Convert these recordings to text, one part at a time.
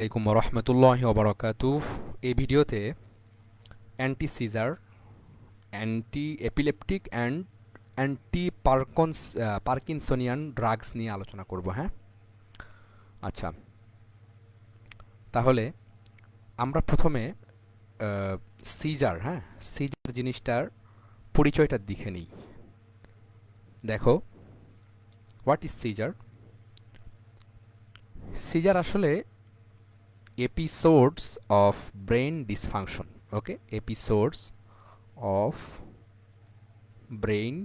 আলাইকুম রহমতুল্লাহি ওবরাকাতুহ। এই ভিডিওতে anti seizure, anti epileptic and anti parkinsonian drugs নিয়ে আলোচনা করব। হ্যাঁ, আচ্ছা, তাহলে আমরা প্রথমে সিজার, হ্যাঁ, সিজার জিনিসটার পরিচয়টা দেখে নিই। দেখো, হোয়াট ইজ সিজার? সিজার আসলে episodes of brain dysfunction. Okay, episodes of brain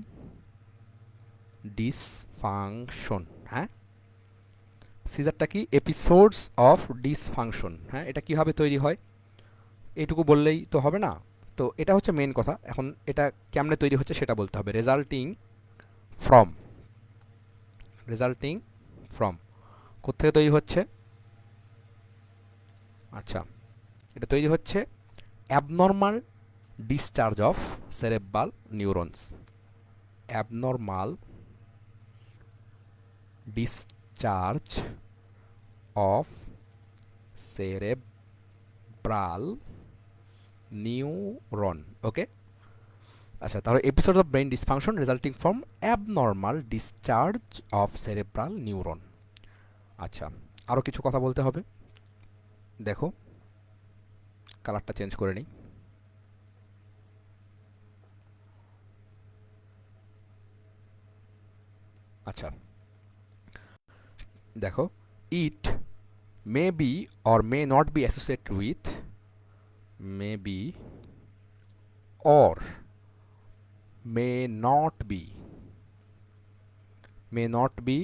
dysfunction. হ্যাঁ, সিজারটা কি? Episodes of dysfunction. হ্যাঁ, এটা কিভাবে তৈরি হয় এইটুকু বললেই তো হবে না। তো এটা হচ্ছে মেন কথা। এখন এটা কেমনে তৈরি হচ্ছে সেটা বলতে হবে। ফ্রম রেজাল্টিং ফ্রম কোত্থেকে তৈরি হচ্ছে? আচ্ছা, এটা তৈরি হচ্ছে abnormal discharge of cerebral neurons. Abnormal discharge of cerebral neuron. Okay, আচ্ছা, তাহলে episode of brain dysfunction resulting from abnormal discharge of cerebral neuron. আচ্ছা, আরও কিছু কথা বলতে হবে। দেখো, কালারটা চেঞ্জ করে নিই। আচ্ছা, দেখো, it may be or may not be associated with, may be or may not be, may not be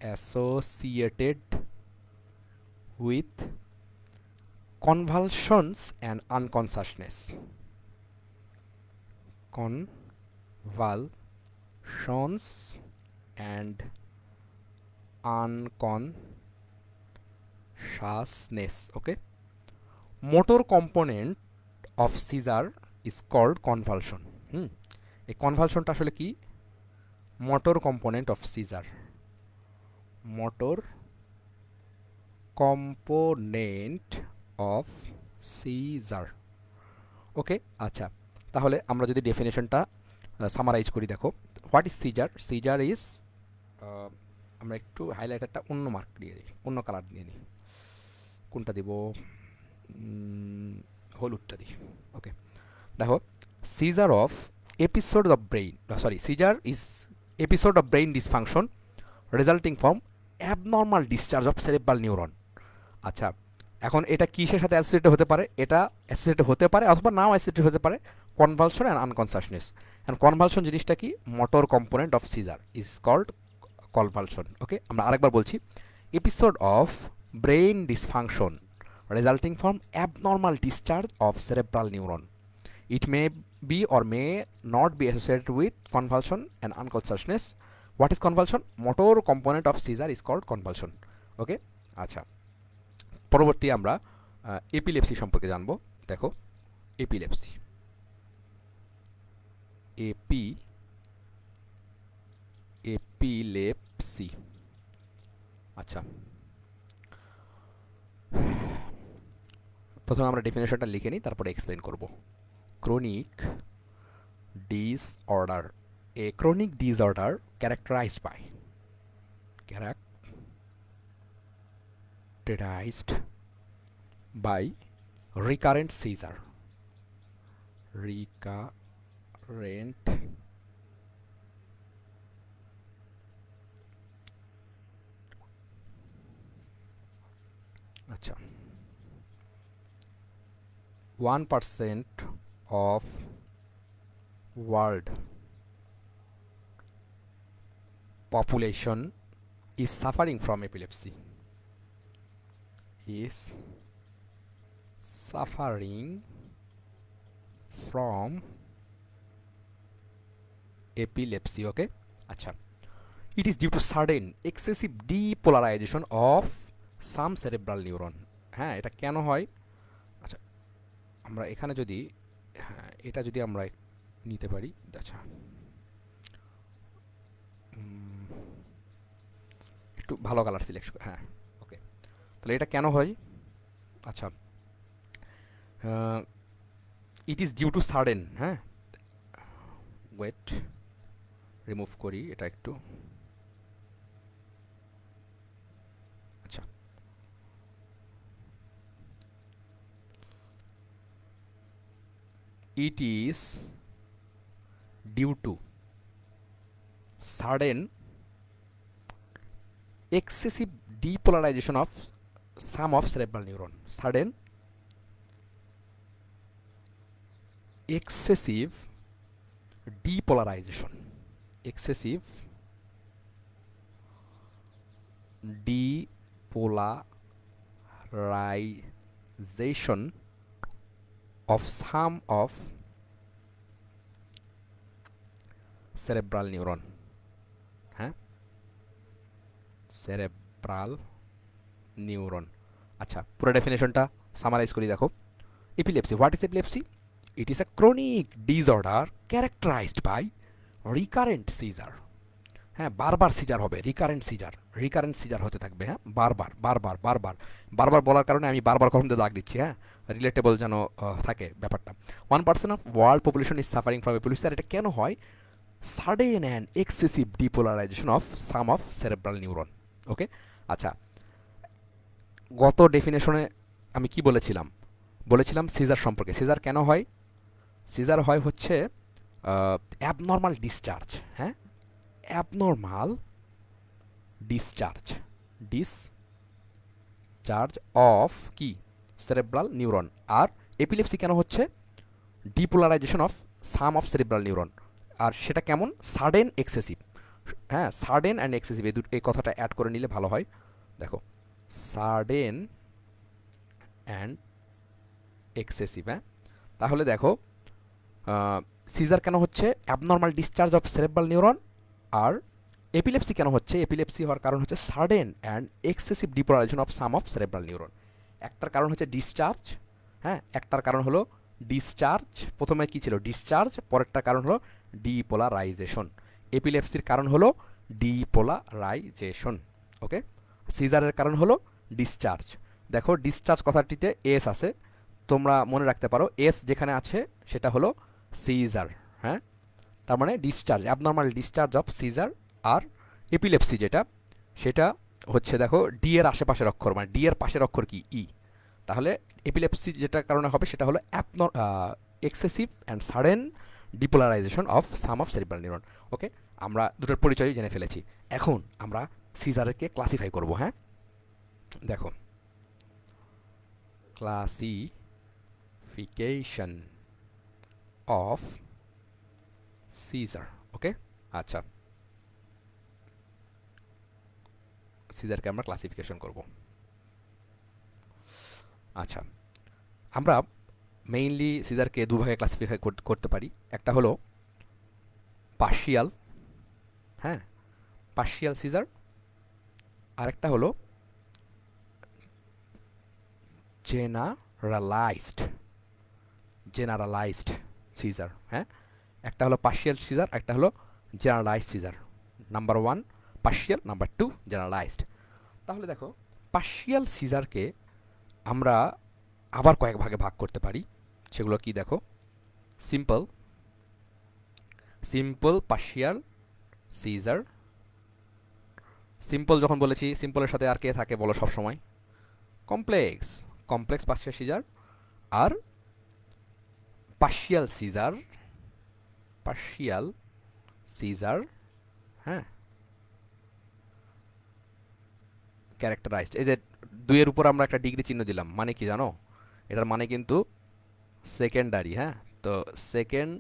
associated with convulsions and unconsciousness. Convulsions and unconsciousness. Okay, motor component of seizure is called convulsion. এই কনভালশনটা আসলে কি? Motor component of seizure, motor component of seizure. Okay, আচ্ছা, তাহলে আমরা যদি ডেফিনেশনটা summarise করি, দেখো, what is seizure? Seizure is, আমরা একটু হাইলাইটারটা অন্য মার্ক দিয়ে দিই, অন্য কালার দিয়ে নিই। কোনটা দিব? হলুদটা দিই। ওকে, দেখো, seizure of episode of brain, sorry, seizure is episode of brain dysfunction resulting from abnormal discharge of cerebral neuron. আচ্ছা, এখন এটা কিসের সাথে অ্যাসোসিয়েটেড হতে পারে? এটা অ্যাসোসিয়েটেড হতে পারে অথবা নাও অ্যাসোসিয়েটেড হতে পারে convulsion and unconsciousness. And convulsion জিনিসটা কি? Motor component of seizure is called convulsion. Okay, আমরা আরেকবার বলছি, episode of brain dysfunction resulting from abnormal discharge of cerebral neuron. It may be or may not be associated with convulsion and unconsciousness. What is convulsion? Motor component of seizure is called convulsion. ওকে, আচ্ছা, পরবর্তী আমরা epilepsy সম্পর্কে জানবো। দেখো, epilepsy, AP epilepsy. আচ্ছা, প্রথমে আমরা ডেফিনেশনটা লিখে নিই, তারপরে এক্সপ্লেন করব। Chronic disorder, A chronic disorder characterized by, characterized by recurrent seizure, recurrent আচ্ছা 1% of world population is suffering from epilepsy, is suffering from epilepsy. Okay, আচ্ছা, it is due to sudden excessive depolarization of some cerebral neuron. হ্যাঁ, এটা কেন হয়? আচ্ছা, আমরা এখানে যদি, হ্যাঁ, এটা যদি আমরা নিতে পারি, আচ্ছা, একটু ভালো কালার সিলেক্ট, হ্যাঁ, ওকে, তাহলে এটা কেন হয়? আচ্ছা, it is due to sudden, হ্যাঁ, ওয়েট, রিমুভ করি এটা একটু। আচ্ছা, it is due to sudden excessive depolarization of some of cerebral neuron. Sudden excessive depolarization, excessive depolarization of some of cerebral neuron, হ্যাঁ, cerebral neuron। আচ্ছা, পুরো ডেফিনেশনটা summarise করি, দেখো। Epilepsy, what is epilepsy? It is a chronic disorder characterised by recurrent seizure. হ্যাঁ, বারবার caesar হবে, recurrent caesar হতে থাকবে, হ্যাঁ, বারবার বারবার বারবার বারবার বলার কারণে আমি বারবার কখন দাগ দিচ্ছি, হ্যাঁ, রিলেটেবল যেন থাকে ব্যাপারটা। 1% of world population is suffering from epilepsy. আর এটা কেন হয়? Sudden and excessive depolarisation of some of cerebral neuron. Okay, আচ্ছা, গত ডেফিনেশনে আমি কি বলেছিলাম সিজার সম্পর্কে। সিজার কেন হয়? সিজার হয় হচ্ছে অ্যাবনর্মাল ডিসচার্জ, হ্যাঁ, অ্যাবনর্মাল ডিসচার্জ অফ কি সেরেব্রাল নিউরন। আর এপিলেপসি কেন হচ্ছে? Depolarisation of some of cerebral neuron. আর সেটা কেমন? সাডেন এক্সেসিভ, হ্যাঁ, সাডেন অ্যান্ড এক্সেসিভ, এই কথাটা অ্যাড করে নিলে ভালো হয়। দেখো, সাডেন অ্যান্ড এক্সেসিভ, হ্যাঁ। তাহলে দেখো, সিজার কেন হচ্ছে? Abnormal discharge of cerebral neuron. আর এপিলেপসি কেন হচ্ছে? এপিলেপসি হওয়ার কারণ হচ্ছে sudden and excessive depolarisation of some of cerebral neuron. একটার কারণ হচ্ছে ডিসচার্জ, হ্যাঁ, একটার কারণ হলো ডিসচার্জ। প্রথমে কি ছিল? ডিসচার্জ। পরেরটার কারণ হলো ডিপোলারাইজেশন। এপিলেপসির কারণ হলো ডিপোলারাইজেশন। ওকে, সিজারের কারণ হলো ডিসচার্জ। দেখো, ডিসচার্জ কথাটিতে এস আছে, তোমরা মনে রাখতে পারো, এস যেখানে আছে সেটা হলো সিজার, হ্যাঁ। তার মানে discharge, abnormal discharge of seizure. আর এপিলেপসি যেটা, সেটা হচ্ছে, দেখো, ডি এর আশেপাশের অক্ষর, মানে ডি এর পাশের অক্ষর কি? ই। তাহলে এপিলেপসি যেটা কারণে হবে সেটা হলো excessive and sudden depolarisation of some of cerebral neuron. Okay, আমরা দুটোর পরিচয় জেনে ফেলেছি। এখন আমরা সিজারকে ক্লাসিফাই করব, হ্যাঁ। দেখো, ক্লাসিফিকেশন অফ সিজার। ওকে, আচ্ছা, সিজারকে আমরা ক্লাসিফিকেশন করব। আচ্ছা, আমরা মেইনলি সিজারকে দুভাগে ক্লাসিফাই করতে পারি। একটা হলো পার্শিয়াল, হ্যাঁ, পার্শিয়াল সিজার। আরেকটা হলো জেনারালাইজড জেনারালাইজড সিজার, হ্যাঁ। একটা হলো পার্শিয়াল সিজার, একটা হলো generalised seizure. Number 1 partial, number 2 generalised. তাহলে দেখো, পার্শিয়াল সিজারকে আমরা আবার কয়েক ভাগে ভাগ করতে পারি। সেগুলো কি? দেখো, সিম্পল পার্শিয়াল সিজার। সিম্পল যখন বলেছি, সিম্পলের সাথে আর কে থাকে বলো সব সময়? Complex partial seizure. আর পার্শিয়াল সিজার, হ্যাঁ, ক্যারেক্টারাইজড। এই যে দুইয়ের উপর আমরা একটা ডিগ্রি চিহ্ন দিলাম, মানে কি জানো? এটার মানে কিন্তু সেকেন্ডারি, হ্যাঁ। তো সেকেন্ড,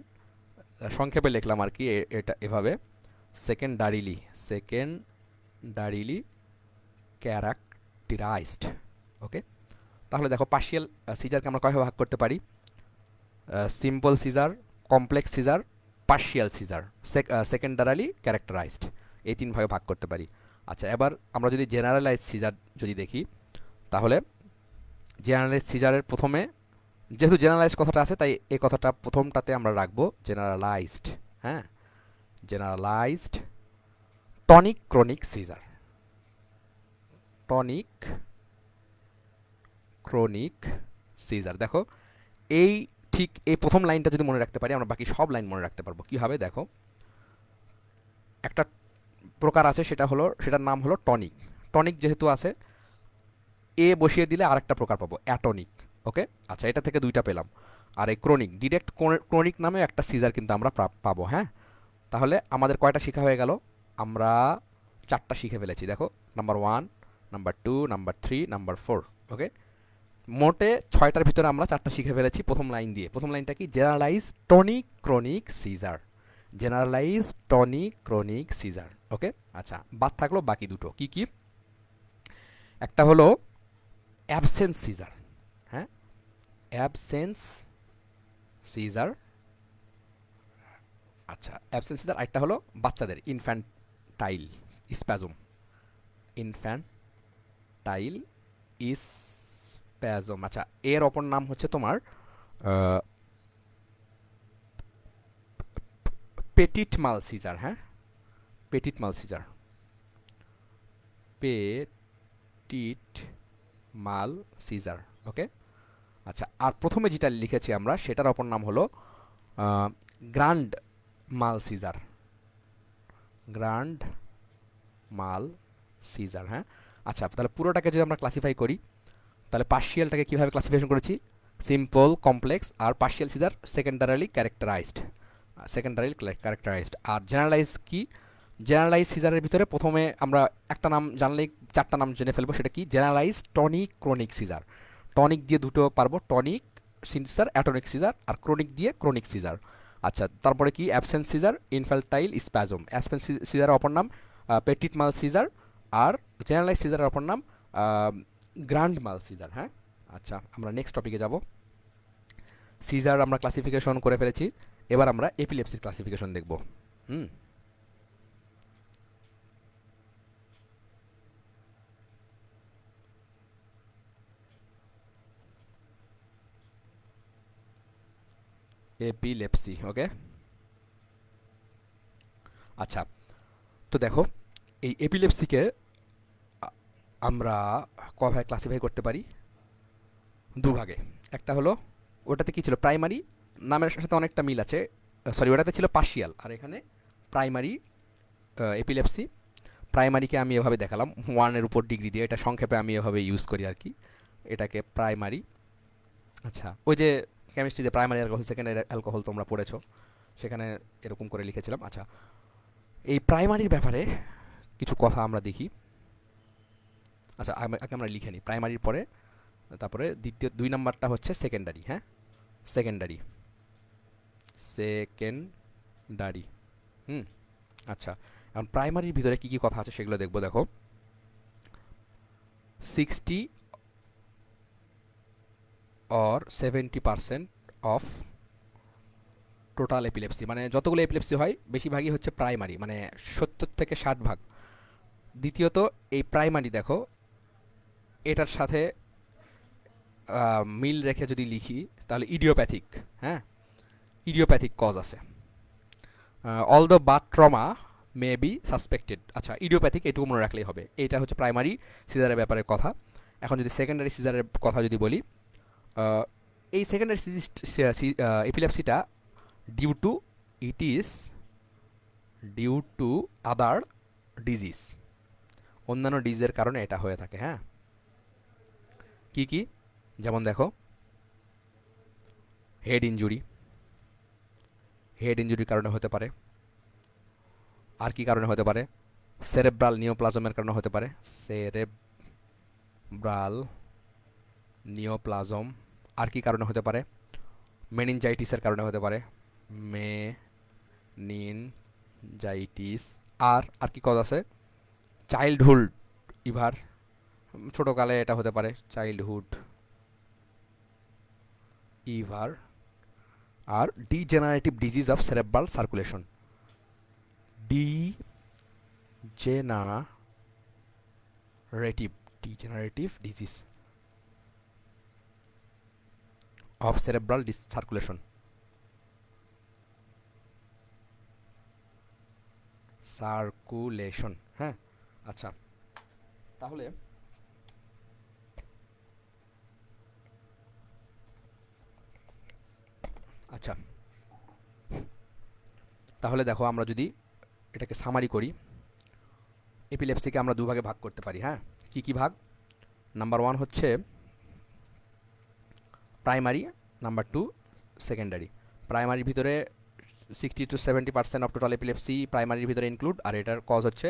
সংক্ষেপে লিখলাম আর কি, এটা এভাবে, সেকেন্ডারিলি ক্যারেক্টারাইজড। ওকে, তাহলে দেখো, পার্শিয়াল সিজারকে আমরা কয়ভাবে ভাগ করতে পারি? Simple seizure, complex seizure, partial seizure, secondarily characterised, এই তিন ভাগে ভাগ করতে পারি। আচ্ছা, এবার আমরা যদি জেনারেলাইজ সিজার যদি দেখি, তাহলে জেনারেলাইজ সিজারের প্রথমে, যেহেতু জেনারেলাইজ কথাটা আছে তাই এই কথাটা প্রথমটাতে আমরা রাখবো, জেনারেলাইজড, হ্যাঁ, generalised tonic clonic seizure. Tonic clonic seizure. দেখো এই ঠিক এই প্রথম লাইনটা যদি মনে রাখতে পারি আমরা বাকি সব লাইন মনে রাখতে পারবো। কীভাবে দেখো, একটা প্রকার আছে সেটার নাম হলো টনিক। টনিক যেহেতু আছে, এ বসিয়ে দিলে আরেকটা প্রকার পাবো, অ্যাটনিক। ওকে, আচ্ছা, এটা থেকে দুইটা পেলাম। আর এই ক্রনিক, ডিরেক্ট ক্রনিক নামে একটা সিজার কিন্তু আমরা পাবো। হ্যাঁ, তাহলে আমাদের কয়টা শিখা হয়ে গেল? আমরা 4টা শিখে ফেলেছি। দেখো, নাম্বার 1, নাম্বার 2, নাম্বার 3, নাম্বার 4। ওকে, মোটে 6টার ভিতরে আমরা 4টা শিখে ফেলেছি প্রথম লাইন দিয়ে। প্রথম লাইনটা কি? Generalise tonic clonic seizure. Generalise tonic clonic seizure. Okay, আচ্ছা, বাদ থাকলো বাকি দুটো। কি কি? একটা হলো অ্যাবসেন্স সিজার। হ্যাঁ, অ্যাবসেন্স সিজার। আচ্ছা, অ্যাবসেন্স সিজার। আরেকটা হলো বাচ্চাদের ইনফ্যান্টাইল স্প্যাজম। Infantile spasm. আচ্ছা, এর অপর নাম হচ্ছে তোমার পেটিট মাল সিজার। হ্যাঁ, পেটিট মাল সিজার। পেটিট মাল সিজার। ওকে, আচ্ছা, আর প্রথমে যেটা লিখেছি আমরা সেটার অপর নাম হলো গ্র্যান্ড মাল সিজার। গ্র্যান্ড মাল সিজার। হ্যাঁ, আচ্ছা, তাহলে পুরোটাকে যদি আমরা ক্লাসিফাই করি, তাহলে পার্শিয়ালটাকে কীভাবে ক্লাসিফিকেশন করেছি? সিম্পল, কমপ্লেক্স আর পার্শিয়াল সিজার সেকেন্ডারিলি ক্যারেক্টারাইজড। আর জেনারেলাইজ কি? জেনারেলাইজ সিজারের ভিতরে প্রথমে আমরা একটা নাম জানলেই 4টা নাম জেনে ফেলবো। সেটা কি? Generalise tonic clonic seizure. Tonic দিয়ে দুটো পারবো, টনিক সিজার, অ্যাটনিক সিজার, আর ক্রনিক দিয়ে ক্রনিক সিজার। আচ্ছা, তারপরে কি? Absence seizure, infantile spasm. Absence সিজারের অপর নাম পেটিট মাল সিজার, আর জেনারেলাইজ সিজারের অপর নাম গ্র্যান্ড মাল সিজার। হ্যাঁ, আচ্ছা, আমরা নেক্সট টপিকে যাব। সিজার আমরা ক্লাসিফিকেশন করে ফেলেছি, এবার আমরা এপিলেপসির ক্লাসিফিকেশন দেখব। হুম, এপিলেপসি। ওকে, আচ্ছা, তো দেখো এই এপিলেপসিকে আমরা কভাবে ক্লাসিফাই করতে পারি? দুভাগে। একটা হলো, ওটাতে কি ছিল? প্রাইমারি। নামের সাথে অনেকটা মিল আছে। সরি, ওটাতে ছিল পার্শিয়াল, আর এখানে প্রাইমারি এপিলেপসি। প্রাইমারিকে আমি এভাবে দেখালাম 1-এর উপর ডিগ্রি দিয়ে, এটা সংক্ষেপে আমি এভাবে ইউজ করি আর কি। এটাকে প্রাইমারি। আচ্ছা, ওই যে কেমিস্ট্রিতে প্রাইমারি অ্যালকোহল, সেকেন্ডারি অ্যালকোহল তোমরা পড়েছো, সেখানে এরকম করে লিখেছিলাম। আচ্ছা, এই প্রাইমারির ব্যাপারে কিছু কথা আমরা দেখি। আচ্ছা, আগে আমরা লিখে নিই প্রাইমারির পরে, তারপরে দ্বিতীয় 2 নাম্বারটা হচ্ছে সেকেন্ডারি। হ্যাঁ, সেকেন্ডারি। সেকেন্ডারি। হুম, আচ্ছা, এখন প্রাইমারির ভিতরে কী কী কথা আছে সেগুলো দেখবো। দেখো, 60 or 70% অফ টোটাল এপিলেপসি, মানে যতগুলো এপিলেপসি হয় বেশিরভাগই হচ্ছে প্রাইমারি, মানে 70 থেকে 60 ভাগ। দ্বিতীয়ত, এই প্রাইমারি দেখো এটার সাথে মিল রেখে যদি লিখি তাহলে ইডিওপ্যাথিক। হ্যাঁ, ইডিওপ্যাথিক কজ আছে। All the birth trauma may be suspected. আচ্ছা, ইডিওপ্যাথিক এটুকু মনে রাখলেই হবে। এটা হচ্ছে প্রাইমারি সিজারের ব্যাপারে কথা। এখন যদি সেকেন্ডারি সিজারের কথা যদি বলি, এই সেকেন্ডারি এপিলেপসিটা due to it is due to other disease. অন্যান্য ডিজিজের কারণে এটা হয়ে থাকে। হ্যাঁ, কি কি? যেমন দেখো, হেড ইনজুরি, হেড ইনজুরির কারণে হতে পারে। আর কি কারণে হতে পারে? সেরেব্রাল নিওপ্লাজমের কারণে হতে পারে। Cerebral neoplasm. আর কি কারণে হতে পারে? মেনিনজাইটিসের কারণে হতে পারে। মেনিনজাইটিস। আর আর কি কজ আছে? চাইল্ডহুড ইভার, ছোটোকালে এটা হতে পারে চাইল্ডহুড ইভার। আর degenerative disease of cerebral circulation. Degenerative degenerative disease of cerebral circulation. Circulation. হ্যাঁ, আচ্ছা, তাহলে আচ্ছা, তাহলে দেখো আমরা যদি এটাকে সামারি করি, এপিলেপসিকে আমরা দুভাগে ভাগ করতে পারি। হ্যাঁ, কি কি ভাগ? নাম্বার ওয়ান হচ্ছে প্রাইমারি, নাম্বার টু সেকেন্ডারি। প্রাইমারির ভিতরে 60 to 70% অফ টোটাল এপিলেপসি প্রাইমারির ভিতরে ইনক্লুড, আর এটার কজ হচ্ছে